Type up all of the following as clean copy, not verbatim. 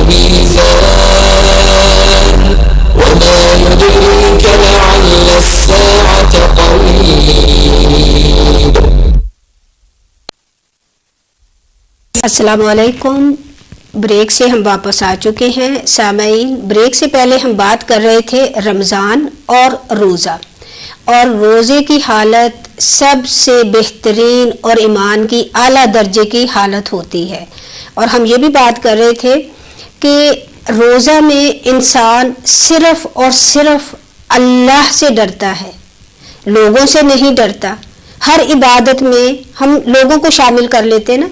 ميزان وما يدريك لعل الساعة قريب. السلام علیکم. بریک سے ہم واپس آ چکے ہیں. سامعین، بریک سے پہلے ہم بات کر رہے تھے رمضان اور روزہ، اور روزے کی حالت سب سے بہترین اور ایمان کی اعلیٰ درجے کی حالت ہوتی ہے. اور ہم یہ بھی بات کر رہے تھے کہ روزہ میں انسان صرف اور صرف اللہ سے ڈرتا ہے، لوگوں سے نہیں ڈرتا. ہر عبادت میں ہم لوگوں کو شامل کر لیتے نا،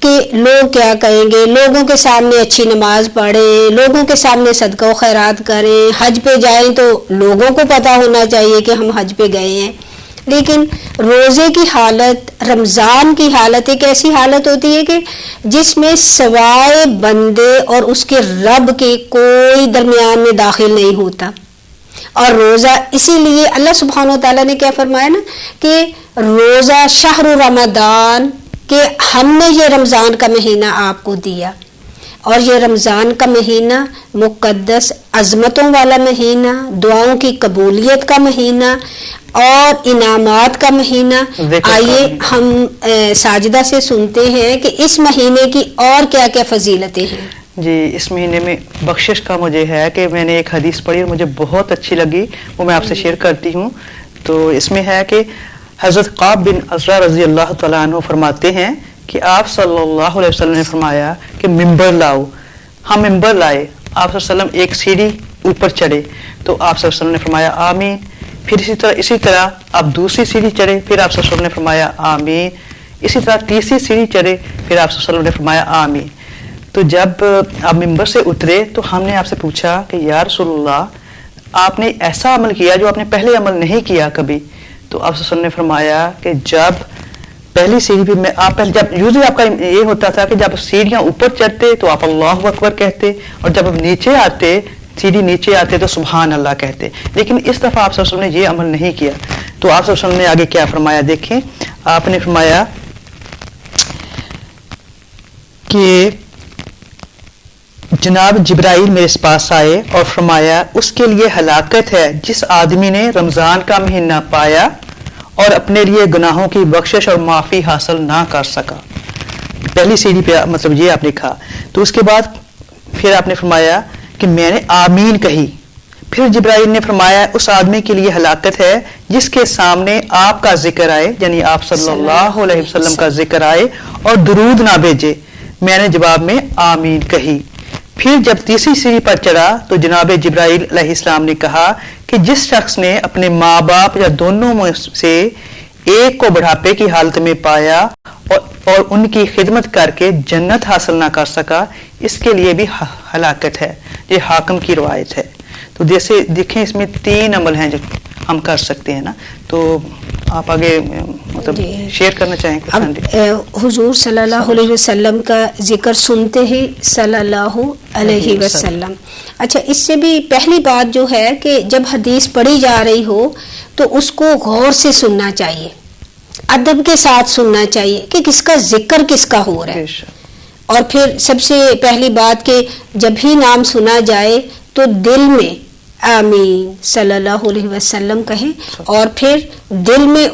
کہ لوگ کیا کہیں گے، لوگوں کے سامنے اچھی نماز پڑھیں، لوگوں کے سامنے صدقہ و خیرات کریں، حج پہ جائیں تو لوگوں کو پتہ ہونا چاہیے کہ ہم حج پہ گئے ہیں. لیکن روزے کی حالت، رمضان کی حالت ایک ایسی حالت ہوتی ہے کہ جس میں سوائے بندے اور اس کے رب کے کوئی درمیان میں داخل نہیں ہوتا. اور روزہ اسی لیے اللہ سبحانہ و تعالیٰ نے کیا فرمایا نا کہ روزہ شہر رمضان، کہ ہم نے یہ رمضان کا مہینہ آپ کو دیا. اور یہ رمضان کا مہینہ مقدس عظمتوں والا مہینہ، دعاؤں کی قبولیت کا مہینہ اور انعامات کا مہینہ. آئیے ہم ساجدہ سے سنتے ہیں کہ اس مہینے کی اور کیا کیا فضیلتیں ہیں. جی، اس مہینے میں بخشش کا مجھے ہے کہ میں نے ایک حدیث پڑھی اور مجھے بہت اچھی لگی، وہ میں آپ سے شیئر کرتی ہوں. تو اس میں ہے کہ حضرت قعب بن عزرہ رضی اللہ تعالیٰ عنہ فرماتے ہیں کہ آپ صلی اللہ علیہ وسلم نے فرمایا کہ ممبر لاؤ. ہم ممبر لائے. آپ صلی اللہ علیہ وسلم ایک سیڑھی اوپر چڑھے تو آپ صلی اللہ علیہ وسلم نے فرمایا آمین. پھر اسی طرح آپ دوسری سیڑھی چڑھے، پھر آپ صلی اللہ علیہ وسلم نے فرمایا آمین. اسی طرح تیسری سیڑھی چڑھے، پھر آپ صلی اللہ علیہ وسلم نے فرمایا آمین. تو جب آپ ممبر سے اترے تو ہم نے آپ سے پوچھا کہ یا رسول اللہ، آپ نے ایسا عمل کیا جو آپ نے پہلے عمل نہیں کیا کبھی. تو آپ صلی اللہ علیہ وسلم نے فرمایا کہ جب پہلی سیڑھی پہ میں آپ پہلے جب یوزلی آپ کا یہ ہوتا تھا کہ جب سیڑھیاں اوپر چڑھتے تو آپ اللہ اکبر کہتے، اور جب آپ نیچے آتے، سیڑھی نیچے آتے تو سبحان اللہ کہتے. لیکن اس دفعہ آپ صلی اللہ علیہ وسلم نے یہ عمل نہیں کیا. تو آپ صلی اللہ علیہ وسلم نے آگے کیا فرمایا دیکھیں. آپ نے فرمایا کہ جناب جبرائیل میرے پاس آئے اور فرمایا اس کے لیے ہلاکت ہے جس آدمی نے رمضان کا مہینہ پایا اور اپنے لیے گناہوں کی بخشش اور معافی حاصل نہ کر سکا. پہلی سیڑھی پہ مطلب یہ آپ نے کہا. تو اس کے بعد پھر آپ نے فرمایا کہ میں نے آمین کہی. پھر جبرائیل نے فرمایا اس آدمی کے لیے ہلاکت ہے جس کے سامنے آپ کا ذکر آئے، یعنی آپ صلی اللہ علیہ وسلم کا ذکر آئے اور درود نہ بھیجے. میں نے جواب میں آمین کہی. پھر جب تیسری سیڑھی پر چڑھا تو جناب جبرائیل علیہ السلام نے کہا کہ جس شخص نے اپنے ماں باپ یا دونوں میں سے ایک کو بڑھاپے کی حالت میں پایا اور ان کی خدمت کر کے جنت حاصل نہ کر سکا، اس کے لیے بھی ہلاکت ہے. یہ حاکم کی روایت ہے. تو جیسے دیکھیں اس میں 3 عمل ہیں جو ہم کر سکتے ہیں نا. تو آپ آگے مطلب شیئر کرنا چاہیں. اب حضور صلی اللہ علیہ وسلم کا ذکر سنتے ہی صلی اللہ علیہ وسلم. اچھا، اس سے بھی پہلی بات جو ہے کہ جب حدیث پڑھی جا رہی ہو تو اس کو غور سے سننا چاہیے، ادب کے ساتھ سننا چاہیے کہ کس کا ذکر کس کا ہو رہا ہے. اور پھر سب سے پہلی بات کہ جب ہی نام سنا جائے تو دل میں آمین صلی اللہ علیہ وسلم کہیں، اور پھر دل میں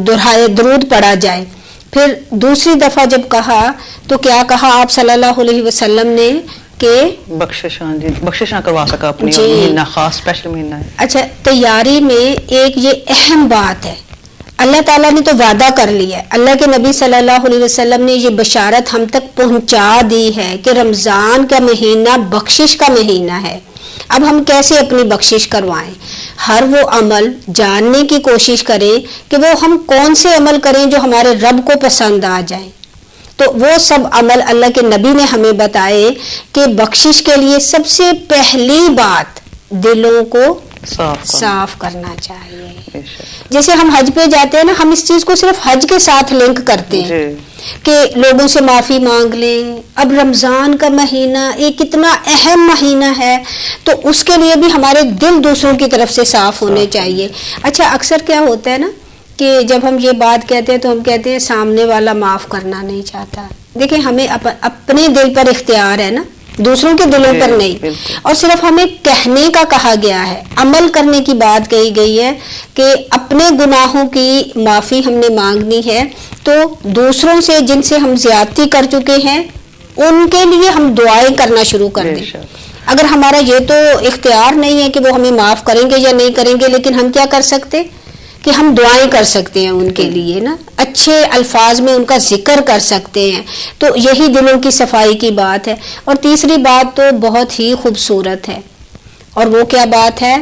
دہرائے درود پڑھا جائے. پھر دوسری دفعہ جب کہا تو کیا کہا آپ صلی اللہ علیہ وسلم نے کہ بخشش نہ کروا سکا اپنی مہینہ خاص اسپیشل مہینہ ہے. اچھا، تیاری میں ایک یہ اہم بات ہے، اللہ تعالیٰ نے تو وعدہ کر لیا ہے، اللہ کے نبی صلی اللہ علیہ وسلم نے یہ بشارت ہم تک پہنچا دی ہے کہ رمضان کا مہینہ بخشش کا مہینہ ہے. اب ہم کیسے اپنی بخشش کروائیں؟ ہر وہ عمل جاننے کی کوشش کریں کہ وہ ہم کون سے عمل کریں جو ہمارے رب کو پسند آ جائیں. تو وہ سب عمل اللہ کے نبی نے ہمیں بتائے کہ بخشش کے لیے سب سے پہلی بات دلوں کو صاف کرنا چاہیے. جیسے ہم حج پہ جاتے ہیں نا، ہم اس چیز کو صرف حج کے ساتھ لنک کرتے ہیں کہ لوگوں سے معافی مانگ لیں. اب رمضان کا مہینہ ایک اتنا اہم مہینہ ہے تو اس کے لیے بھی ہمارے دل دوسروں کی طرف سے صاف ہونے چاہیے. اچھا، اکثر کیا ہوتا ہے نا کہ جب ہم یہ بات کہتے ہیں تو ہم کہتے ہیں سامنے والا معاف کرنا نہیں چاہتا. دیکھیں، ہمیں اپنے دل پر اختیار ہے نا دوسروں کے دلوں پر نہیں. بالکل. اور صرف ہمیں کہنے کا کہا گیا ہے، عمل کرنے کی بات کہی گئی ہے کہ اپنے گناہوں کی معافی ہم نے مانگنی ہے، تو دوسروں سے جن سے ہم زیادتی کر چکے ہیں ان کے لیے ہم دعائیں کرنا شروع کر دیں. اگر ہمارا یہ تو اختیار نہیں ہے کہ وہ ہمیں معاف کریں گے یا نہیں کریں گے، لیکن ہم کیا کر سکتے کہ ہم دعائیں کر سکتے ہیں ان کے لیے نا، اچھے الفاظ میں ان کا ذکر کر سکتے ہیں. تو یہی دلوں کی صفائی کی بات ہے. اور تیسری بات تو بہت ہی خوبصورت ہے، اور وہ کیا بات ہے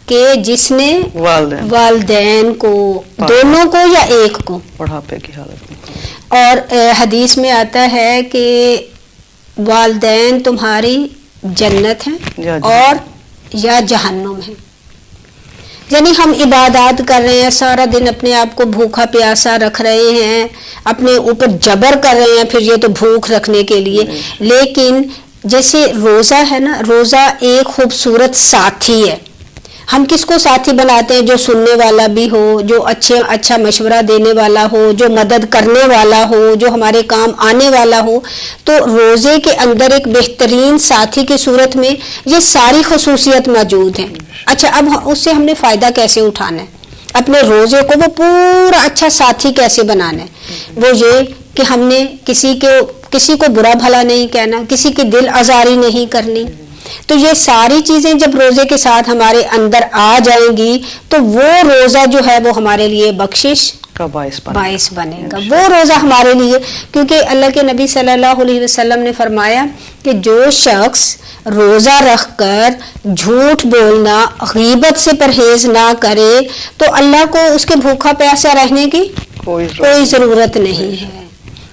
کہ جس نے والدین کو، دونوں کو یا ایک کو، بڑھاپے کی حالت میں. اور حدیث میں آتا ہے کہ والدین تمہاری جنت ہیں اور یا جہنم ہیں. یعنی ہم عبادات کر رہے ہیں، سارا دن اپنے آپ کو بھوکا پیاسا رکھ رہے ہیں، اپنے اوپر جبر کر رہے ہیں، پھر یہ تو بھوک رکھنے کے لیے. لیکن جیسے روزہ ہے نا، روزہ ایک خوبصورت ساتھی ہے. ہم کس کو ساتھی بناتے ہیں؟ جو سننے والا بھی ہو، جو اچھا مشورہ دینے والا ہو، جو مدد کرنے والا ہو، جو ہمارے کام آنے والا ہو. تو روزے کے اندر ایک بہترین ساتھی کی صورت میں یہ ساری خصوصیت موجود ہیں. اچھا، اب اس سے ہم نے فائدہ کیسے اٹھانا ہے؟ اپنے روزے کو وہ پورا اچھا ساتھی کیسے بنانا ہے؟ وہ یہ کہ ہم نے کسی کو برا بھلا نہیں کہنا، کسی کی دل آزاری نہیں کرنی. تو یہ ساری چیزیں جب روزے کے ساتھ ہمارے اندر آ جائیں گی تو وہ روزہ جو ہے وہ ہمارے لیے بخشش کا باعث بنے گا. وہ روزہ ہمارے لیے، کیونکہ اللہ کے نبی صلی اللہ علیہ وسلم نے فرمایا کہ جو شخص روزہ رکھ کر جھوٹ بولنا، غیبت سے پرہیز نہ کرے تو اللہ کو اس کے بھوکا پیاسا رہنے کی کوئی ضرورت نہیں ہے.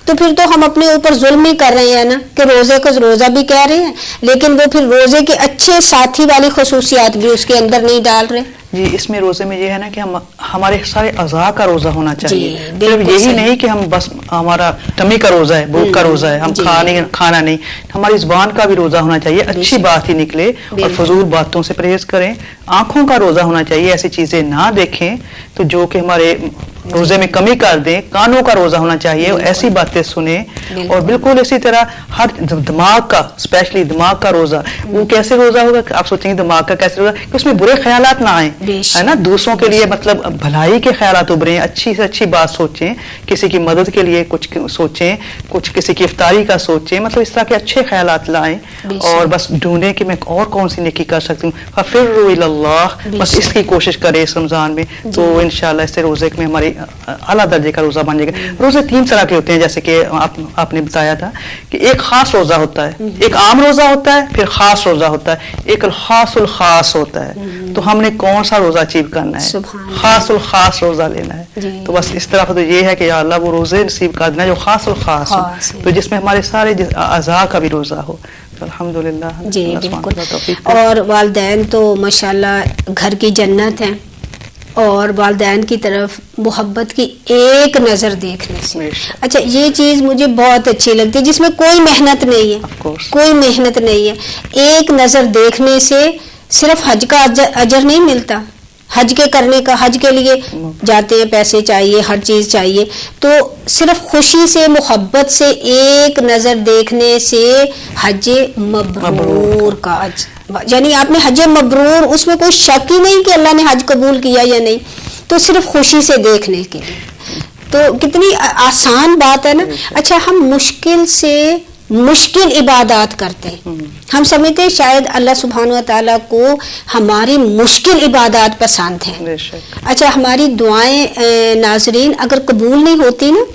تو پھر تو ہم اپنے اوپر ظلم ہی کر رہے ہیں نا، کہ روزے کو روزہ بھی کہہ رہے ہیں لیکن وہ پھر روزے کے اچھے ساتھی والی خصوصیات بھی اس کے اندر نہیں ڈال رہے. جی، اس میں روزے میں یہ ہے نا کہ ہمارے سارے اعضاء کا روزہ ہونا چاہیے. صرف یہی نہیں کہ ہم بس ہمارا ٹمی کا روزہ ہے، بھوک کا روزہ ہے، ہم کھانا نہیں، ہماری زبان کا بھی روزہ ہونا چاہیے، اچھی بات ہی نکلے اور فضول باتوں سے پرہیز کریں. آنکھوں کا روزہ ہونا چاہیے، ایسی چیزیں نہ دیکھیں تو جو کہ ہمارے روزے میں کمی کر دیں. کانوں کا روزہ ہونا چاہیے، ایسی باتیں سنیں. اور بالکل اسی طرح ہر دماغ کا، اسپیشلی دماغ کا روزہ. وہ کیسے روزہ ہوگا؟ آپ سوچیں گے دماغ کا کیسے روزہ کہ اس میں برے خیالات نہ آئیں، ہے نا. دوسروں کے لیے مطلب بھلائی کے خیالات ابھریں، اچھی سے اچھی بات سوچیں، کسی کی مدد کے لیے کچھ سوچیں، کچھ کسی کی افطاری کا سوچیں، مطلب اس طرح کے اچھے خیالات لائیں. اور بس ڈھونڈیں کہ میں اور کون سی نیکی کر سکتی ہوں. ففروا الی اللہ، بس اس کی کوشش کریں اس رمضان میں. تو انشاءاللہ اس سے روزے میں ہماری اعلیٰ درجے کا روزہ بن جائے گا. روزے 3 طرح کے ہوتے ہیں، جیسے کہ آپ نے بتایا تھا کہ ایک خاص روزہ ہوتا ہے، ایک عام روزہ ہوتا ہے، پھر خاص روزہ ہوتا ہے، ایک الخاص الخاص ہوتا ہے. تو ہم نے کون سا روزہ اچیو کرنا ہے؟ خاص الخاص روزہ لینا ہے. تو بس اس طرح تو یہ ہے کہ یا اللہ وہ روزے نصیب کر دینا جو خاص الخاص ہو، تو جس میں ہمارے سارے اعضاء کا بھی روزہ ہو. الحمدللہ. جی بالکل. اور والدین تو ماشاءاللہ گھر کی جنت ہیں، اور والدین کی طرف محبت کی ایک نظر دیکھنے سے، اچھا یہ چیز مجھے بہت اچھی لگتی ہے جس میں کوئی محنت نہیں ہے، کوئی محنت نہیں ہے. ایک نظر دیکھنے سے صرف حج کا اجر نہیں ملتا، حج کے کرنے کا، حج کے لیے جاتے ہیں، پیسے چاہیے، ہر چیز چاہیے. تو صرف خوشی سے، محبت سے ایک نظر دیکھنے سے حج مبرور کا یعنی آپ نے حج مبرور، اس میں کوئی شک ہی نہیں کہ اللہ نے حج قبول کیا یا نہیں، تو صرف خوشی سے دیکھنے کے لیے. تو کتنی آسان بات ہے نا. اچھا، ہم مشکل عبادات کرتے ہیں، ہم سمجھتے ہیں شاید اللہ سبحانہ و تعالیٰ کو ہماری مشکل عبادات پسند ہیں. اچھا، ہماری دعائیں ناظرین اگر قبول نہیں ہوتی نا،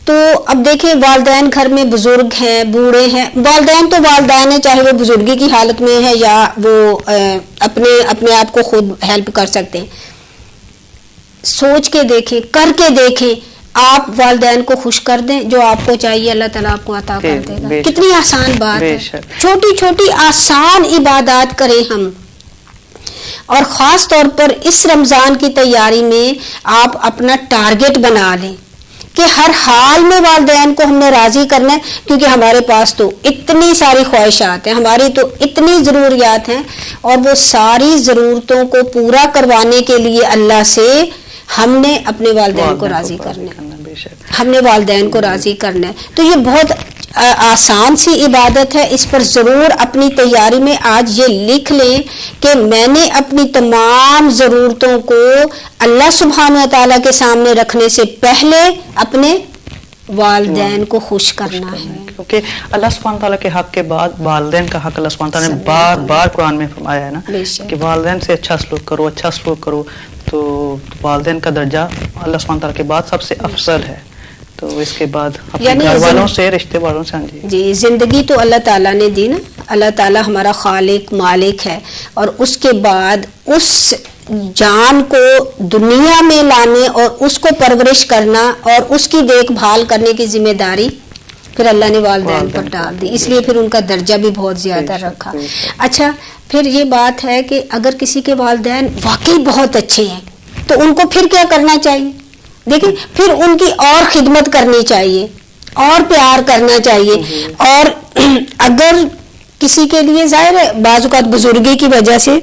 تو اب دیکھیں والدین گھر میں بزرگ ہیں، بوڑھے ہیں، والدین تو والدین ہیں، چاہے وہ بزرگی کی حالت میں ہے یا وہ اپنے آپ کو خود ہیلپ کر سکتے ہیں. سوچ کے دیکھیں، کر کے دیکھیں، آپ والدین کو خوش کر دیں، جو آپ کو چاہیے اللہ تعالیٰ آپ کو عطا کر دے گا. کتنی آسان بات ہے. چھوٹی چھوٹی آسان عبادات کریں ہم. اور خاص طور پر اس رمضان کی تیاری میں آپ اپنا ٹارگٹ بنا لیں کہ ہر حال میں والدین کو ہم نے راضی کرنا ہے، کیونکہ ہمارے پاس تو اتنی ساری خواہشات ہیں، ہماری تو اتنی ضروریات ہیں، اور وہ ساری ضرورتوں کو پورا کروانے کے لیے اللہ سے ہم نے اپنے والدین کو راضی کرنا ہے، ہم نے والدین کو راضی کرنا ہے. تو یہ بہت آسان سی عبادت ہے، اس پر ضرور اپنی تیاری میں آج یہ لکھ لیں کہ میں نے اپنی تمام ضرورتوں کو اللہ سبحانہ و تعالیٰ کے سامنے رکھنے سے پہلے اپنے والدین کو خوش کرنا ہے، کیونکہ اللہ سبحانہ تعالیٰ کے حق کے بعد والدین کا حق اللہ سبحانہ تعالیٰ نے بار بار قرآن میں فرمایا ہے نا کہ والدین سے اچھا سلوک کرو، تو والدین کا درجہ اللہ سبحانہ تعالیٰ کے بعد سب سے افضل ہے، تو اس کے بعد اپنے گھر والوں سے، رشتے والوں سے. جی زندگی تو اللہ تعالیٰ نے دی نا، اللہ تعالیٰ ہمارا خالق مالک ہے، اور اس کے بعد اس جان کو دنیا میں لانے اور اس کو پرورش کرنا اور اس کی دیکھ بھال کرنے کی ذمہ داری پھر اللہ نے والدین پر ڈال دی، اس لیے پھر ان کا درجہ بھی بہت زیادہ رکھا. اچھا پھر یہ بات ہے کہ اگر کسی کے والدین واقعی بہت اچھے ہیں تو ان کو پھر کیا کرنا چاہیے؟ دیکھیں پھر ان کی اور خدمت کرنی چاہیے اور پیار کرنا چاہیے. اور اگر کسی کے لیے ظاہر ہے بعض اوقات بزرگی کی وجہ سے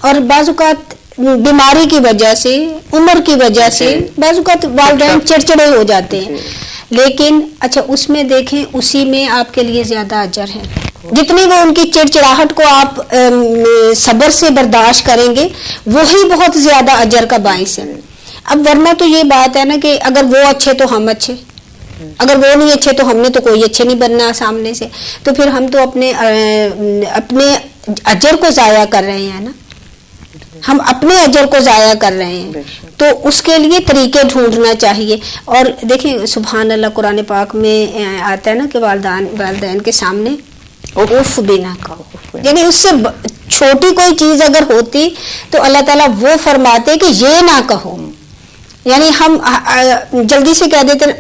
اور بعض اوقات بیماری کی وجہ سے، عمر کی وجہ سے بعض اوقات والدین چڑچڑے ہو جاتے ہیں، لیکن اچھا اس میں دیکھیں اسی میں آپ کے لیے زیادہ اجر ہے، جتنی وہ ان کی چڑچڑاہٹ کو آپ صبر سے برداشت کریں گے وہی بہت زیادہ اجر کا باعث ہے. اب ورنہ تو یہ بات ہے نا کہ اگر وہ اچھے تو ہم اچھے، اگر وہ نہیں اچھے تو ہم نے تو کوئی اچھے نہیں بننا سامنے سے، تو پھر ہم تو اپنے اجر کو ضائع کر رہے ہیں نا، ہم اپنے اجر کو ضائع کر رہے ہیں. تو اس کے لیے طریقے ڈھونڈنا چاہیے. اور دیکھیں سبحان اللہ قرآن پاک میں آتا ہے نا کہ والدین کے سامنے اف بھی نہ کہو، یعنی اس سے چھوٹی کوئی چیز اگر ہوتی تو اللہ تعالیٰ وہ فرماتے کہ یہ نہ کہو، یعنی ہم جلدی سے کہہ دیتے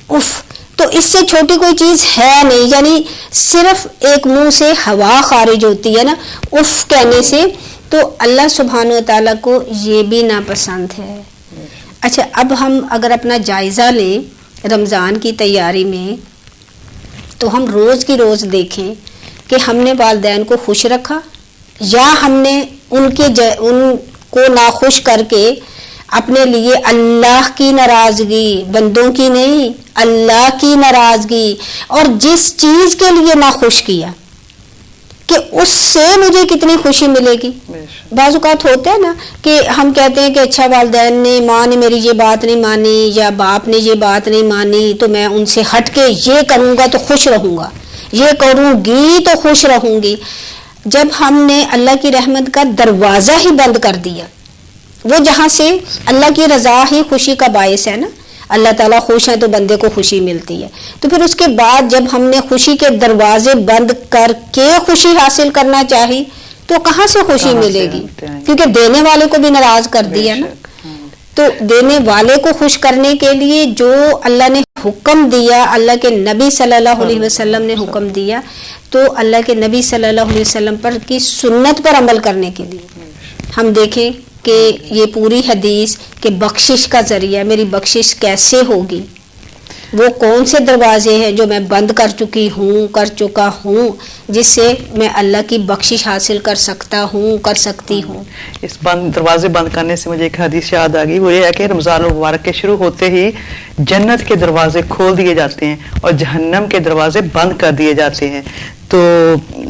اف، تو اس سے چھوٹی کوئی چیز ہے نہیں، یعنی صرف ایک منہ سے ہوا خارج ہوتی ہے نا اف کہنے سے، تو اللہ سبحانہ و تعالیٰ کو یہ بھی ناپسند ہے. اچھا اب ہم اگر اپنا جائزہ لیں رمضان کی تیاری میں، تو ہم روز کی روز دیکھیں کہ ہم نے والدین کو خوش رکھا یا ہم نے ان کو ناخوش کر کے اپنے لیے اللہ کی ناراضگی، بندوں کی نہیں اللہ کی ناراضگی، اور جس چیز کے لیے ناخوش کیا کہ اس سے مجھے کتنی خوشی ملے گی. بعض اوقات ہوتا ہے نا کہ ہم کہتے ہیں کہ اچھا والدین نے، ماں نے میری یہ بات نہیں مانی یا باپ نے یہ بات نہیں مانی تو میں ان سے ہٹ کے یہ کروں گا تو خوش رہوں گا، یہ کروں گی تو خوش رہوں گی. جب ہم نے اللہ کی رحمت کا دروازہ ہی بند کر دیا، وہ جہاں سے اللہ کی رضا ہی خوشی کا باعث ہے نا، اللہ تعالیٰ خوش ہے تو بندے کو خوشی ملتی ہے، تو پھر اس کے بعد جب ہم نے خوشی کے دروازے بند کر کے خوشی حاصل کرنا چاہی تو کہاں سے خوشی ملے گی؟ کیونکہ دینے والے کو بھی ناراض کر دیا نا. تو دینے والے کو خوش کرنے کے لیے جو اللہ نے حکم دیا، اللہ کے نبی صلی اللہ علیہ وسلم نے حکم دیا، تو اللہ کے نبی صلی اللہ علیہ وسلم پر کی سنت پر عمل کرنے کے لیے ہم دیکھیں کہ یہ پوری حدیث کہ بخشش کا ذریعہ، میری بخشش کیسے ہوگی، وہ کون سے دروازے ہیں جو میں بند کر چکا ہوں جس سے میں اللہ کی بخشش حاصل کر سکتا ہوں، کر سکتی ہوں. اس دروازے بند کرنے سے مجھے ایک حدیث یاد آ گئی، وہ یہ ہے کہ رمضان المبارک کے شروع ہوتے ہی جنت کے دروازے کھول دیے جاتے ہیں اور جہنم کے دروازے بند کر دیے جاتے ہیں. تو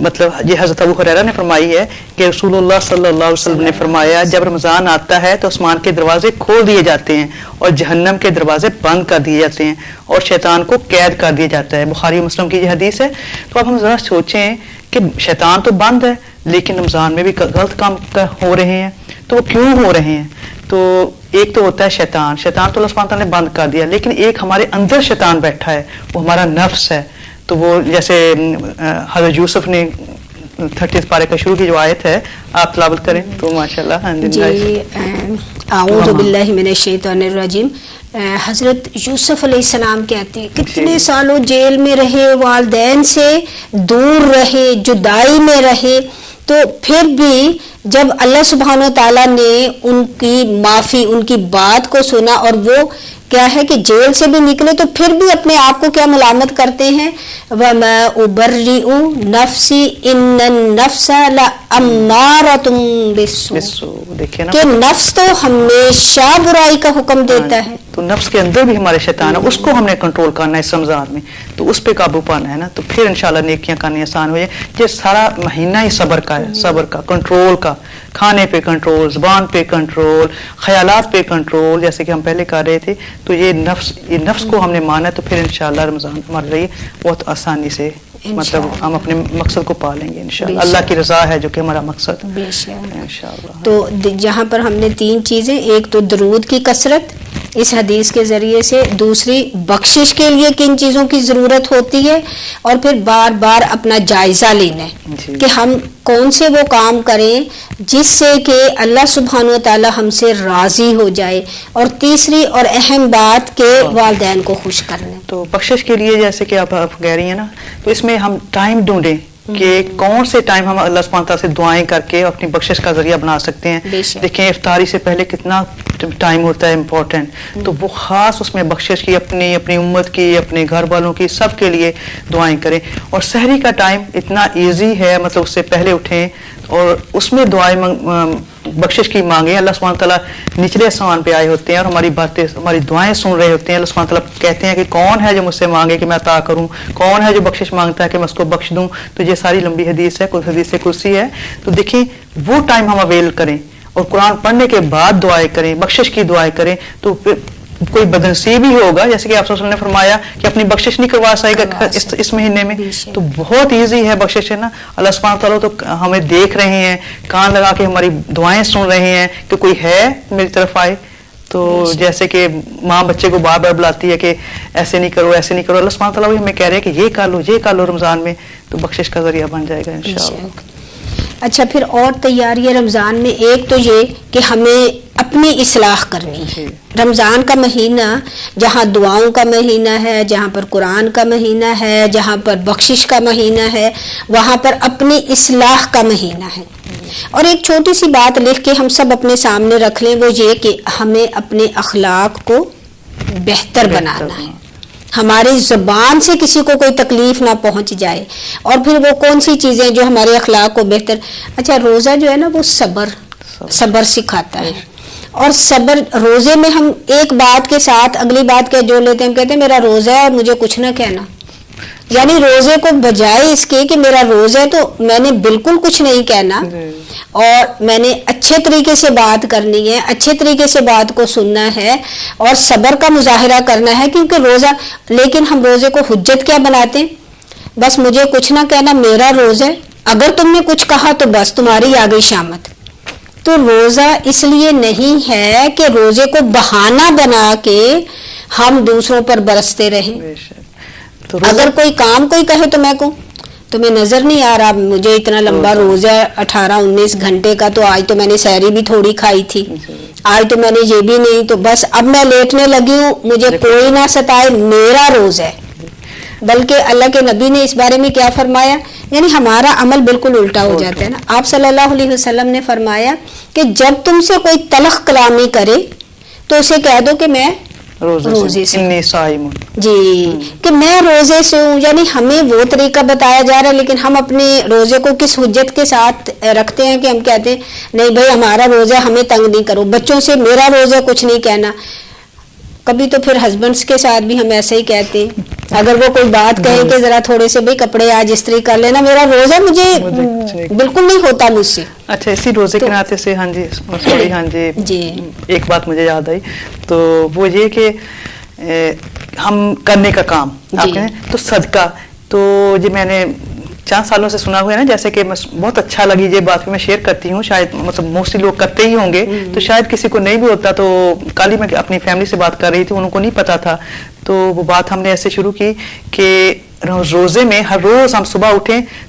مطلب یہ حضرت ابو ہریرہ نے فرمائی ہے کہ رسول اللہ صلی اللہ علیہ وسلم نے فرمایا جب رمضان آتا ہے تو آسمان کے دروازے کھول دیے جاتے ہیں اور جہنم کے دروازے بند کر دیے جاتے ہیں اور شیطان کو قید کر دیا جاتا ہے. بخاری و مسلم کی یہ حدیث ہے. تو اب ہم ذرا سوچیں کہ شیطان تو بند ہے لیکن رمضان میں بھی غلط کام ہو رہے ہیں، تو وہ کیوں ہو رہے ہیں؟ تو ایک تو ہوتا ہے شیطان تو اللہ سبحانہ تعالیٰ نے بند کر دیا، لیکن ایک ہمارے اندر شیطان بیٹھا ہے، وہ ہمارا نفس ہے. تو وہ جیسے حضرت یوسف نے 30 پارے کا شروع کی جو آیت ہے آپ تلاوت کریں تو ماشاءاللہ. جی اعوذ باللہ من الشیطان الرجیم. حضرت یوسف علیہ السلام کہتے ہیں کتنے سالوں جیل میں رہے، والدین سے دور رہے، جدائی میں رہے، تو پھر بھی جب اللہ سبحانہ تعالیٰ نے ان کی معافی، ان کی بات کو سنا، اور وہ کیا ہے کہ جیل سے بھی نکلے تو پھر بھی اپنے آپ کو کیا ملامت کرتے ہیں، وَمَا أُبَرِّئُ نَفْسِي إِنَّ النَّفْسَ لَأَمَّارَةٌ بِالسُّوءِ، دیکھیں نا کہ نفس تو ہمیشہ برائی کا حکم دیتا ہے. تو نفس کے اندر بھی ہمارے شیطان ہے، اس کو ہم نے کنٹرول کرنا ہے اس رمضان میں، تو اس پہ قابو پانا ہے نا، تو پھر انشاءاللہ نیکیاں کرنی آسان ہو جائے. یہ سارا مہینہ ہی صبر کا ہے، صبر کا، کنٹرول کا، کھانے پہ کنٹرول، زبان پہ کنٹرول، خیالات پہ کنٹرول، جیسے کہ ہم پہلے کر رہے تھے. تو یہ نفس کو ہم نے مانا ہے، تو پھر انشاءاللہ رمضان ہمارے لیے بہت آسانی سے مطلب ہم اپنے مقصد کو پا لیں گے انشاءاللہ. اللہ کی رضا ہے جو کہ ہمارا مقصد ہے انشاءاللہ. تو جہاں پر ہم نے 3 چیزیں، ایک تو درود کی کثرت اس حدیث کے ذریعے سے، دوسری بخشش کے لیے کن چیزوں کی ضرورت ہوتی ہے، اور پھر بار بار اپنا جائزہ لینا ہے کہ ہم کون سے وہ کام کریں جس سے کہ اللہ سبحانہ و تعالی ہم سے راضی ہو جائے، اور تیسری اور اہم بات کہ والدین کو خوش کرنا. تو بخشش کے لیے جیسے کہ آپ کہہ رہی ہیں نا، تو اس میں ہم ٹائم ڈھونڈیں کہ کون سے ٹائم ہم اللہ سبحانہ تعالیٰ سے دعائیں کر کے اپنی بخشش کا ذریعہ بنا سکتے ہیں. دیکھیں افطاری سے پہلے کتنا ٹائم ہوتا ہے امپورٹنٹ، تو وہ خاص اس میں بخشش کی، اپنی امت کی، اپنے گھر والوں کی، سب کے لیے دعائیں کریں. اور سحری کا ٹائم اتنا ایزی ہے، مطلب اس سے پہلے اٹھیں اور اس میں دعائیں بخشش کی مانگیں. اللہ سبحانہ تعالیٰ نچلے آسمان پہ آئے ہوتے ہیں اور ہماری باتیں، ہماری دعائیں سن رہے ہوتے ہیں. اللہ سبحانہ تعالیٰ کہتے ہیں کہ کون ہے جو مجھ سے مانگے کہ میں عطا کروں، کون ہے جو بخشش مانگتا ہے کہ میں اس کو بخش دوں. تو یہ ساری لمبی حدیث ہے، کوئی حدیث کرسی ہے. تو دیکھیں وہ ٹائم ہم اویل کریں اور قرآن پڑھنے کے بعد دعائیں کریں، بخشش کی دعائیں کریں. تو پھر کوئی بدنصیب ہی ہوگا، جیسے کہ آپ صلی اللہ علیہ وسلم نے فرمایا کہ اپنی بخشش نہیں کروا سکے گا اس مہینے میں، تو بہت ایزی ہے بخشش ہے نا. اللہ سبحانہ تعالیٰ تو ہمیں دیکھ رہے ہیں، کان لگا کے ہماری دعائیں سن رہے ہیں کہ کوئی ہے میری طرف آئے. تو جیسے کہ ماں بچے کو بار بار بلاتی ہے کہ ایسے نہیں کرو، ایسے نہیں کرو، اللہ سبحانہ تعالیٰ بھی ہمیں کہہ رہے ہیں کہ یہ کر لو، یہ کر لو رمضان میں، تو بخشش کا ذریعہ بن جائے گا انشاءاللہ. اچھا، پھر اور تیاری رمضان میں ایک تو یہ کہ ہمیں اپنی اصلاح کرنی ہے. رمضان کا مہینہ جہاں دعاؤں کا مہینہ ہے، جہاں پر قرآن کا مہینہ ہے، جہاں پر بخشش کا مہینہ ہے، وہاں پر اپنی اصلاح کا مہینہ ہے. اور ایک چھوٹی سی بات لکھ کے ہم سب اپنے سامنے رکھ لیں، وہ یہ کہ ہمیں اپنے اخلاق کو بہتر بنانا ہے، ہماری زبان سے کسی کو کوئی تکلیف نہ پہنچ جائے. اور پھر وہ کون سی چیزیں جو ہمارے اخلاق کو بہتر. اچھا، روزہ جو ہے نا وہ صبر سکھاتا ہے. اور صبر، روزے میں ہم ایک بات کے ساتھ اگلی بات کے جو لیتے ہیں، ہم کہتے ہیں میرا روزہ ہے اور مجھے کچھ نہ کہنا. یعنی روزے کو بجائے اس کے کہ میرا روزہ ہے تو میں نے بالکل کچھ نہیں کہنا، اور میں نے اچھے طریقے سے بات کرنی ہے، اچھے طریقے سے بات کو سننا ہے اور صبر کا مظاہرہ کرنا ہے. کیونکہ روزہ، لیکن ہم روزے کو حجت کیا بناتے ہیں، بس مجھے کچھ نہ کہنا، میرا روزہ ہے، اگر تم نے کچھ کہا تو بس تمہاری آ گئی شامت. تو روزہ اس لیے نہیں ہے کہ روزے کو بہانہ بنا کے ہم دوسروں پر برستے رہیں. اگر کوئی کام کوئی کہے تو میں کہوں تمہیں نظر نہیں آ رہا مجھے اتنا لمبا روزہ 18-19 گھنٹے کا، تو آج تو میں نے سحری بھی تھوڑی کھائی تھی، آج تو میں نے یہ بھی نہیں، تو بس اب میں لیٹنے لگی ہوں، مجھے کوئی نہ ستائے، میرا روزہ ہے. بلکہ اللہ کے نبی نے اس بارے میں کیا فرمایا، یعنی ہمارا عمل بالکل الٹا ہو جاتا ہے نا. آپ صلی اللہ علیہ وسلم نے فرمایا کہ جب تم سے کوئی تلخ کلامی کرے تو اسے کہہ دو کہ میں روزے سے جی، کہ میں روزے سے ہوں. یعنی ہمیں وہ طریقہ بتایا جا رہا ہے، لیکن ہم اپنے روزے کو کس حجت کے ساتھ رکھتے ہیں کہ ہم کہتے ہیں نہیں بھائی ہمارا روزہ، ہمیں تنگ نہیں کرو. بچوں سے میرا روزہ کچھ نہیں کہنا. کبھی تو پھر ہسبینڈس کے ساتھ بھی ہم ایسے ہی کہتے ہیں، اگر وہ کوئی بات کہیں کہ ذرا تھوڑے سے بھائی کپڑے آج استری کر لینا، میرا روزہ مجھے بالکل نہیں ہوتا مجھ سے. اچھا، اسی روزے کے ناطے سے ہاں جی ایک بات مجھے یاد آئی، تو وہ یہ کہ ہم کرنے کا کام آپ کہیں تو صدقہ، تو یہ میں نے چند سالوں سے سنا ہوا ہے نا، جیسے کہ بہت اچھا لگی یہ بات میں شیئر کرتی ہوں. شاید مطلب موسٹلی لوگ کرتے ہی ہوں گے، تو شاید کسی کو نہیں بھی ہوتا. تو کل ہی میں اپنی فیملی سے بات کر رہی تھی، انہوں کو نہیں پتا تھا. تو وہ بات ہم نے ایسے شروع کی کہ روزے میں ہر روز ہم صبح اٹھیں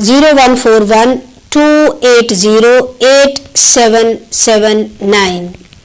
0141-280-8779।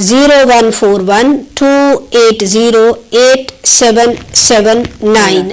0141-280-8779।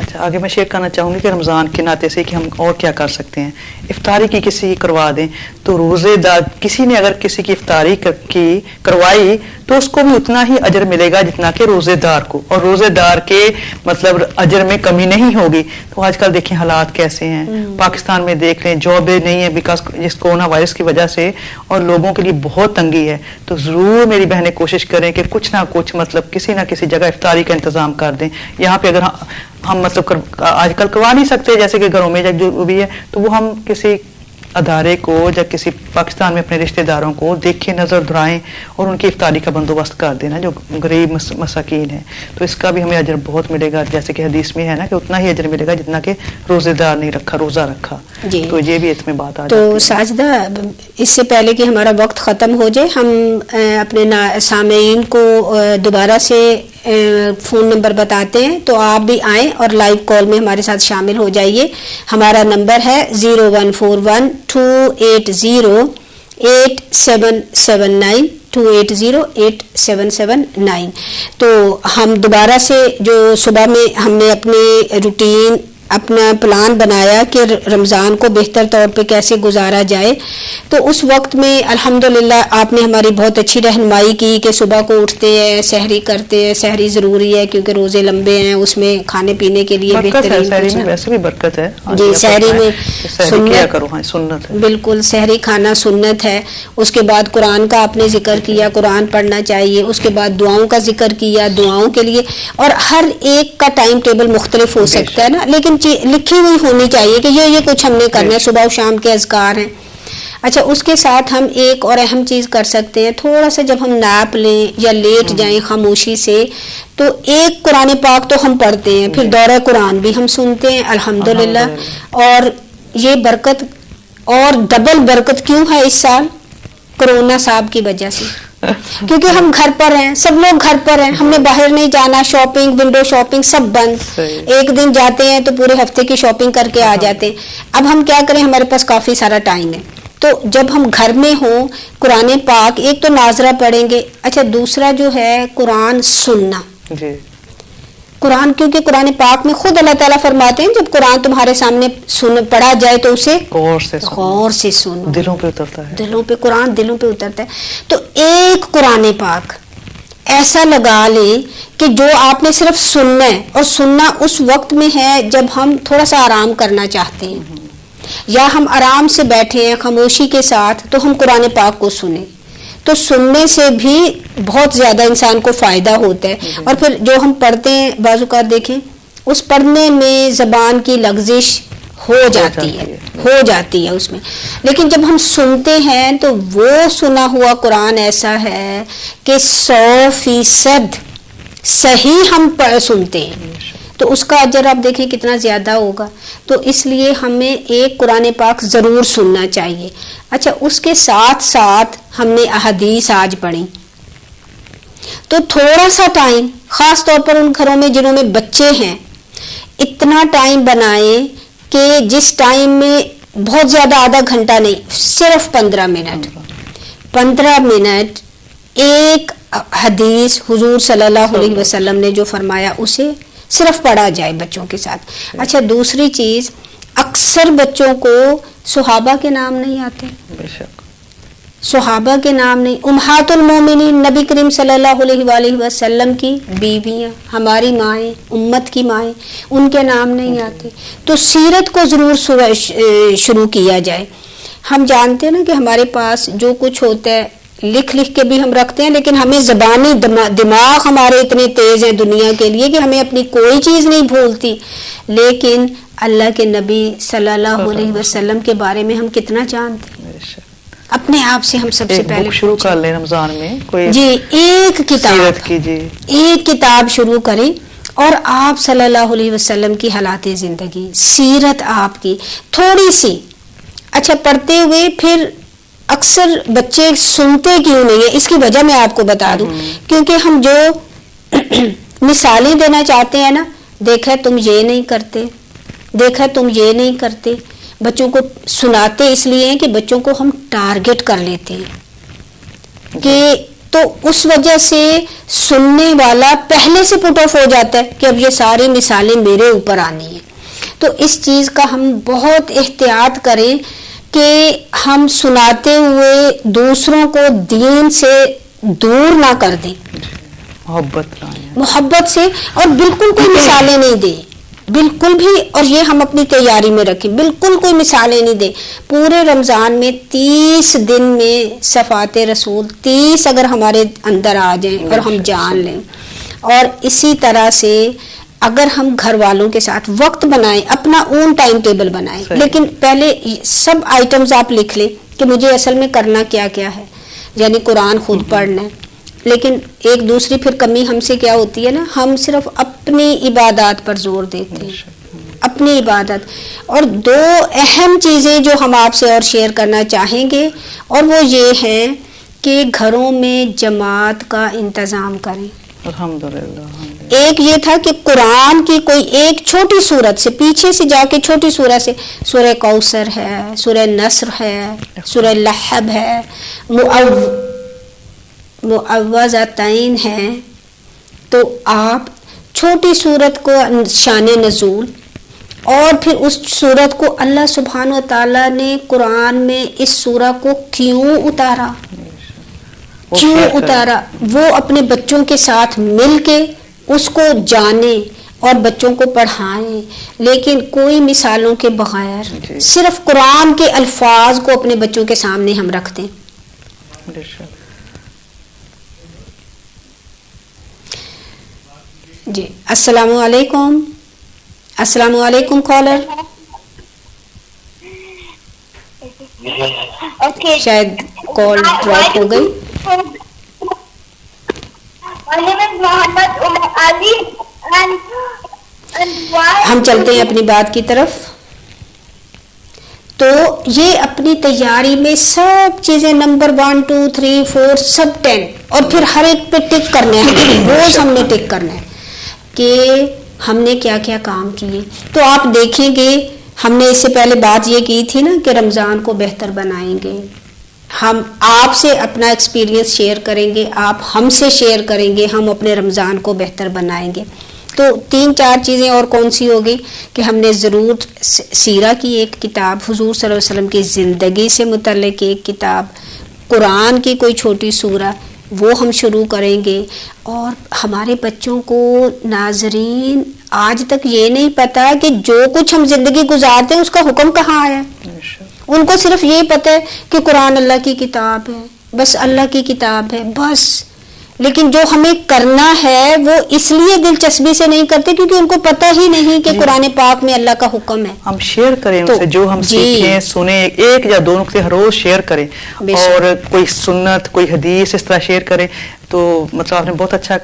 اچھا آگے میں شیئر کرنا چاہوں گی کہ رمضان کے ناطے سے کہ ہم اور کیا کر سکتے ہیں. افطاری کی کسی کروا دیں تو روزے دار کسی نے اگر کسی کی افطاری کی کروائی تو اس کو بھی اتنا ہی اجر ملے گا جتنا کہ روزے دار کو, اور روزے دار کے مطلب اجر میں کمی نہیں ہوگی. تو آج کل دیکھیں حالات کیسے ہیں پاکستان میں, دیکھ لیں جابیں نہیں ہیں بیکاز جس کورونا وائرس کی وجہ سے, اور لوگوں کے لیے بہت تنگی ہے. تو ضرور میری بہنیں کوشش کریں کہ کچھ نہ کچھ مطلب کسی نہ کسی جگہ افطاری کا انتظام کر دیں. یہاں پہ اگر ہم مطلب آج کل کروا نہیں سکتے جیسے کہ گھروں میں جو بھی ہے, تو وہ ہم کسی ادارے کو یا کسی پاکستان میں اپنے رشتہ داروں کو دیکھیں, نظر دھرائیں اور ان کی افطاری کا بندوبست کر دینا جو غریب مساکین ہیں. تو اس کا بھی ہمیں اجر بہت ملے گا, جیسے کہ حدیث میں ہے نا کہ اتنا ہی اجر ملے گا جتنا کہ روزے دار نہیں رکھا, روزہ رکھا. جی. تو یہ بھی اس میں بات آ جاتی تو ہے. ساجدہ اس سے پہلے کہ ہمارا وقت ختم ہو جائے, ہم اپنے سامعین کو دوبارہ سے فون نمبر بتاتے ہیں, تو آپ بھی آئیں اور لائیو کال میں ہمارے ساتھ شامل ہو جائیے. ہمارا نمبر ہے 0141-280-8779 280-8779. تو ہم دوبارہ سے جو صبح میں ہم نے اپنے روٹین اپنا پلان بنایا کہ رمضان کو بہتر طور پہ کیسے گزارا جائے, تو اس وقت میں الحمدللہ آپ نے ہماری بہت اچھی رہنمائی کی کہ صبح کو اٹھتے ہیں, سحری کرتے ہیں. سحری ضروری ہے کیونکہ روزے لمبے ہیں, اس میں کھانے پینے کے لیے بہترین سحری میں ویسے بھی برکت ہے. جی سحری میں سنت ہے, بالکل سحری کھانا سنت ہے. اس کے بعد قرآن کا آپ نے ذکر کیا, قرآن پڑھنا چاہیے. اس کے بعد دعاؤں کا ذکر کیا, دعاؤں کے لیے, اور ہر ایک کا ٹائم ٹیبل مختلف ہو سکتا ہے نا, لیکن لکھی ہوئی ہونی چاہیے کہ یہ کچھ ہم نے کرنا ہے. صبح و شام کے اذکار ہیں. اچھا اس کے ساتھ ہم ایک اور اہم چیز کر سکتے ہیں, تھوڑا سا جب ہم نیپ لیں یا لیٹ جائیں خاموشی سے, تو ایک قرآن پاک تو ہم پڑھتے ہیں, پھر دورہ قرآن بھی ہم سنتے ہیں الحمدللہ. اور یہ برکت اور ڈبل برکت کیوں ہے اس سال؟ کرونا صاحب کی وجہ سے, کیونکہ ہم گھر پر ہیں, سب لوگ گھر پر ہیں, ہم نے باہر نہیں جانا, شاپنگ ونڈو شاپنگ سب بند. ایک دن جاتے ہیں تو پورے ہفتے کی شاپنگ کر کے آ جاتے ہیں. اب ہم کیا کریں, ہمارے پاس کافی سارا ٹائم ہے, تو جب ہم گھر میں ہوں قرآن پاک ایک تو ناظرہ پڑھیں گے. اچھا دوسرا جو ہے قرآن سننا. قرآن, کیونکہ قرآن پاک میں خود اللہ تعالیٰ فرماتے ہیں جب قرآن تمہارے سامنے پڑھا جائے تو اسے غور سے سنو, دلوں پہ اترتا ہے, دلوں پہ قرآن دلوں پہ اترتا ہے. تو ایک قرآن پاک ایسا لگا لیں کہ جو آپ نے صرف سننا ہے, اور سننا اس وقت میں ہے جب ہم تھوڑا سا آرام کرنا چاہتے ہیں, یا ہم آرام سے بیٹھے ہیں خاموشی کے ساتھ, تو ہم قرآن پاک کو سنیں. تو سننے سے بھی بہت زیادہ انسان کو فائدہ ہوتا ہے. اور پھر جو ہم پڑھتے ہیں بعض اوقات دیکھیں اس پڑھنے میں زبان کی لغزش ہو جاتی ہے اس میں, لیکن جب ہم سنتے ہیں تو وہ سنا ہوا قرآن ایسا ہے کہ 100% صحیح ہم سنتے ہیں, تو اس کا اجر آپ دیکھیں کتنا زیادہ ہوگا. تو اس لیے ہمیں ایک قرآن پاک ضرور سننا چاہیے. اچھا اس کے ساتھ ساتھ ہم نے احادیث آج پڑھی, تو تھوڑا سا ٹائم, خاص طور پر ان گھروں میں جنہوں میں بچے ہیں, اتنا ٹائم بنائیں کہ جس ٹائم میں بہت زیادہ آدھا گھنٹہ نہیں, صرف 15 منٹ ایک حدیث حضور صلی اللہ علیہ وسلم نے جو فرمایا اسے صرف پڑھا جائے بچوں کے ساتھ. اچھا دوسری چیز, اکثر بچوں کو صحابہ کے نام نہیں آتے, صحابہ کے نام نہیں. امہات المومنین نبی کریم صلی اللہ علیہ وآلہ وسلم کی بیویاں, ہماری مائیں, امت کی مائیں, ان کے نام نہیں آتے. تو سیرت کو ضرور شروع کیا جائے. ہم جانتے ہیں نا کہ ہمارے پاس جو کچھ ہوتا ہے لکھ کے بھی ہم رکھتے ہیں, لیکن ہمیں زبانی دماغ ہمارے اتنے تیز ہیں دنیا کے لیے کہ ہمیں اپنی کوئی چیز نہیں بھولتی. لیکن اللہ کے نبی صلی اللہ علیہ وسلم کے بارے میں ہم کتنا جانتے ہیں. اپنے آپ سے ہم سب سے پہلے شروع کر لیں رمضان میں کوئی جی ایک کتاب شروع کریں, اور آپ صلی اللہ علیہ وسلم کی حالات زندگی, سیرت آپ کی تھوڑی سی. اچھا پڑھتے ہوئے پھر اکثر بچے سنتے کیوں نہیں ہیں, اس کی وجہ میں آپ کو بتا دوں, کیونکہ ہم جو مثالیں دینا چاہتے ہیں نا, دیکھا تم یہ نہیں کرتے, دیکھا تم یہ نہیں کرتے, بچوں کو سناتے اس لیے ہیں کہ بچوں کو ہم ٹارگٹ کر لیتے ہیں کہ تو اس وجہ سے سننے والا پہلے سے پٹ آف ہو جاتا ہے کہ اب یہ ساری مثالیں میرے اوپر آنی ہیں. تو اس چیز کا ہم بہت احتیاط کریں کہ ہم سناتے ہوئے دوسروں کو دین سے دور نہ کر دیں, محبت سے, اور بالکل کوئی مثالیں نہیں دیں, بالکل بھی. اور یہ ہم اپنی تیاری میں رکھیں, بالکل کوئی مثالیں نہیں دیں. پورے رمضان میں 30 دن میں صفات رسول 30 اگر ہمارے اندر آ جائیں اور ہم جان لیں, اور اسی طرح سے اگر ہم گھر والوں کے ساتھ وقت بنائیں, اپنا اون ٹائم ٹیبل بنائیں, لیکن پہلے سب آئٹمز آپ لکھ لیں کہ مجھے اصل میں کرنا کیا کیا ہے. یعنی قرآن خود پڑھنا ہے, لیکن ایک دوسری پھر کمی ہم سے کیا ہوتی ہے نا, ہم صرف اپنی عبادات پر زور دیتے ہیں, اپنی عبادت. اور 2 اہم چیزیں جو ہم آپ سے اور شیئر کرنا چاہیں گے, اور وہ یہ ہے کہ گھروں میں جماعت کا انتظام کریں. الحمدللہ. ایک یہ تھا کہ قرآن کی کوئی ایک چھوٹی سورت سے, پیچھے سے جا کے چھوٹی سورت سے, سورہ کوثر ہے, سورہ نصر ہے, سورہ لحب ہے, معوذتین ہے, تو آپ چھوٹی سورت کو شان نزول, اور پھر اس سورت کو اللہ سبحانہ و تعالیٰ نے قرآن میں اس سورہ کو کیوں اتارا, وہ اپنے بچوں کے ساتھ مل کے اس کو جانیں اور بچوں کو پڑھائیں, لیکن کوئی مثالوں کے بغیر صرف قرآن کے الفاظ کو اپنے بچوں کے سامنے ہم رکھ دیں. جی السلام علیکم. السلام علیکم کالر. شاید کال ڈراپ ہو گئی. ہم چلتے ہیں اپنی بات کی طرف. تو یہ اپنی تیاری میں سب چیزیں نمبر 1 2 3 4 سب 10, اور پھر ہر ایک پہ ٹک کرنا ہے, روز ہم نے ٹک کرنا ہے کہ ہم نے کیا کیا کام کیے. تو آپ دیکھیں گے ہم نے اس سے پہلے بات یہ کی تھی نا کہ رمضان کو بہتر بنائیں گے. ہم آپ سے اپنا ایکسپیرینس شیئر کریں گے, آپ ہم سے شیئر کریں گے, ہم اپنے رمضان کو بہتر بنائیں گے. تو 3-4 چیزیں اور کون سی ہوگی کہ ہم نے ضرور سیرہ کی ایک کتاب, حضور صلی اللہ علیہ وسلم کی زندگی سے متعلق ایک کتاب, قرآن کی کوئی چھوٹی سورہ وہ ہم شروع کریں گے. اور ہمارے بچوں کو ناظرین آج تک یہ نہیں پتا کہ جو کچھ ہم زندگی گزارتے ہیں اس کا حکم کہاں آیا. ان کو صرف یہ پتہ ہے کہ قرآن اللہ کی کتاب ہے, بس اللہ کی کتاب ہے بس. لیکن جو ہمیں کرنا ہے وہ اس لیے دلچسپی سے نہیں کرتے کیونکہ ان کو پتہ ہی نہیں کہ قرآن پاک میں اللہ کا حکم ہے. ہم شیئر کریں ان سے جو ہم سیکھیں سنیں, 1 یا 2 نقطے ہر روز شیئر کریں, اور کوئی سنت کوئی حدیث اس طرح شیئر کریں. تو مطلب آپ نے بہت اچھا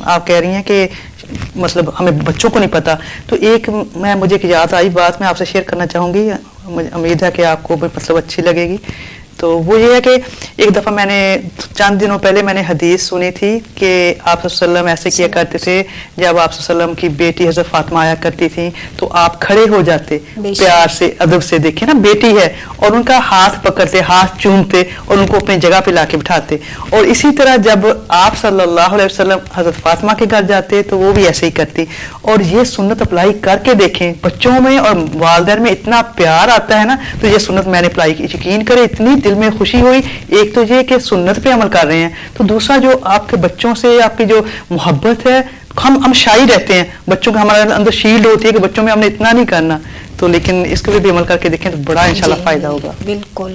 آپ کہہ رہی ہیں کہ مطلب ہمیں بچوں کو نہیں پتا. تو مجھے ایک یاد آئی بات میں آپ سے شیئر کرنا چاہوں گی, مجھے امید ہے کہ آپ کو مطلب اچھی لگے گی. تو وہ یہ ہے کہ ایک دفعہ میں نے چند دنوں پہلے میں نے حدیث سنی تھی کہ آپ صلی اللہ علیہ وسلم ایسے کیا کرتے تھے, جب آپ صلی اللہ علیہ وسلم کی بیٹی حضرت فاطمہ آیا کرتی تھی تو آپ کھڑے ہو جاتے پیار سے ادب سے, دیکھیں نا بیٹی ہے, اور ان کا ہاتھ پکڑتے, ہاتھ چومتے اور ان کو اپنی جگہ پہ لا کے بٹھاتے. اور اسی طرح جب آپ صلی اللہ علیہ وسلم حضرت فاطمہ کے گھر جاتے تو وہ بھی ایسے ہی کرتی. اور یہ سنت اپلائی کر کے دیکھیں, بچوں میں اور والدین میں اتنا پیار آتا ہے نا. تو یہ سنت میں نے اپلائی کی, یقین کرے اتنی دل میں خوشی ہوئی. ایک تو یہ کہ سنت پہ عمل کر رہے ہیں, تو دوسرا جو آپ کے بچوں سے آپ کی جو محبت ہے, ہم شائی رہتے ہیں, بچوں کا ہمارے اندر شیلڈ ہوتی ہے کہ بچوں میں ہم نے اتنا نہیں کرنا. تو لیکن اس کے بھی عمل کر کے دیکھیں تو بڑا انشاءاللہ فائدہ ہوگا. بالکل.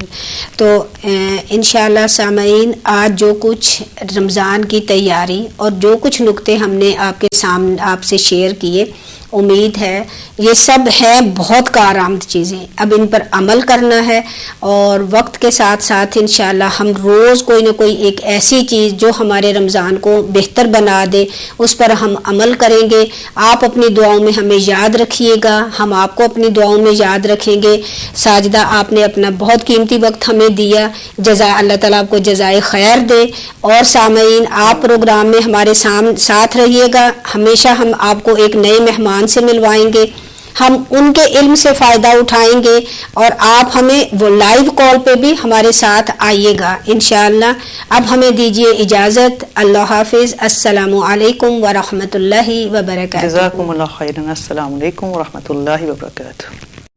تو انشاءاللہ سامعین, آج جو کچھ رمضان کی تیاری اور جو کچھ نکتے ہم نے آپ کے سامنے آپ سے شیئر کیے, امید ہے یہ سب ہے بہت کارآمد چیزیں. اب ان پر عمل کرنا ہے, اور وقت کے ساتھ ساتھ انشاءاللہ ہم روز کوئی نہ کوئی ایک ایسی چیز جو ہمارے رمضان کو بہتر بنا دے اس پر ہم عمل کریں گے. آپ اپنی دعاؤں میں ہمیں یاد رکھیے گا, ہم آپ کو اپنی دعاؤں میں یاد رکھیں گے. ساجدہ آپ نے اپنا بہت قیمتی وقت ہمیں دیا, اللہ تعالیٰ آپ کو جزائے خیر دے. اور سامعین, آپ پروگرام میں ہمارے ساتھ رہیے گا, ہمیشہ ہم آپ کو ایک نئے مہمان سے ملوائیں گے. ہم ان کے علم سے فائدہ اٹھائیں گے اور آپ ہمیں وہ لائیو کال پہ بھی ہمارے ساتھ آئیے گا انشاءاللہ. اب ہمیں دیجیے اجازت. اللہ حافظ. السلام علیکم ورحمۃ اللہ وبرکاتہ. جزاکم اللہ خیرا. السلام علیکم ورحمۃ اللہ وبرکاتہ.